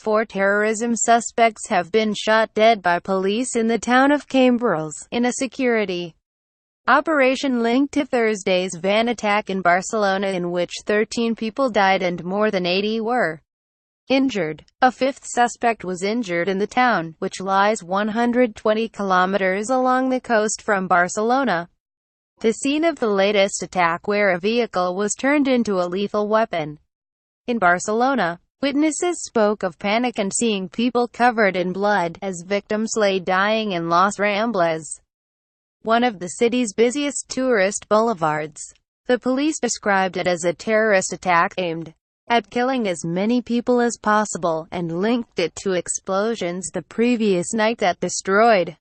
4 terrorism suspects have been shot dead by police in the town of Cambrils, in a security operation linked to Thursday's van attack in Barcelona, in which 13 people died and more than 80 were injured. A 5th suspect was injured in the town, which lies 120 kilometers along the coast from Barcelona, the scene of the latest attack, where a vehicle was turned into a lethal weapon. In Barcelona, witnesses spoke of panic and seeing people covered in blood, as victims lay dying in Los Ramblas, one of the city's busiest tourist boulevards. The police described it as a terrorist attack aimed at killing as many people as possible, and linked it to explosions the previous night that destroyed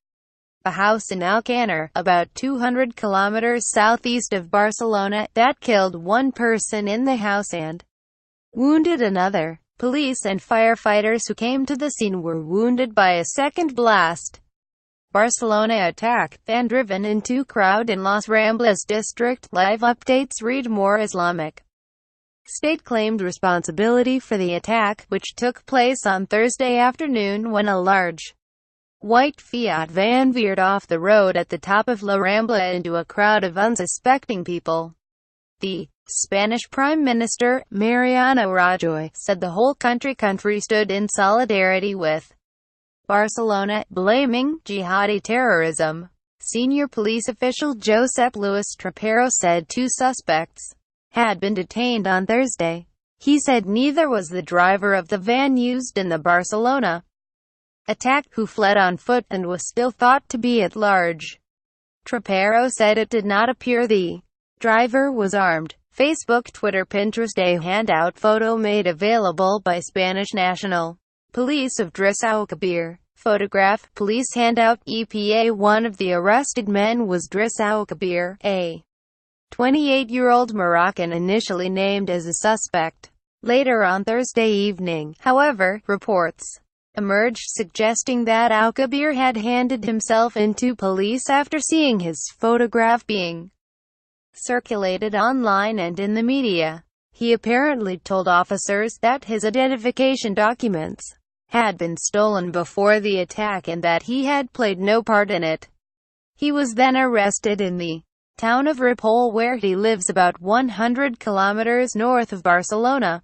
a house in Alcanar, about 200 kilometers southeast of Barcelona, that killed one person in the house and wounded another. Police and firefighters who came to the scene were wounded by a second blast. Barcelona attack, van driven into crowd in Los Ramblas district. Live updates. Read more. Islamic State claimed responsibility for the attack, which took place on Thursday afternoon when a large white Fiat van veered off the road at the top of La Rambla into a crowd of unsuspecting people. The Spanish Prime Minister, Mariano Rajoy, said the whole country stood in solidarity with Barcelona, blaming jihadi terrorism. Senior police official Josep Luis Trapero said 2 suspects had been detained on Thursday. He said neither was the driver of the van used in the Barcelona attack, who fled on foot and was still thought to be at large. Trapero said it did not appear the driver was armed. Facebook, Twitter, Pinterest. A handout photo made available by Spanish National Police of Driss Al-Kabir. Photograph. Police handout. EPA. One of the arrested men was Driss Al-Kabir, a 28-year-old Moroccan initially named as a suspect. Later on Thursday evening, however, reports emerged suggesting that Al-Kabir had handed himself in to police after seeing his photograph being circulated online and in the media. He apparently told officers that his identification documents had been stolen before the attack and that he had played no part in it. He was then arrested in the town of Ripoll, where he lives, about 100 kilometers north of Barcelona.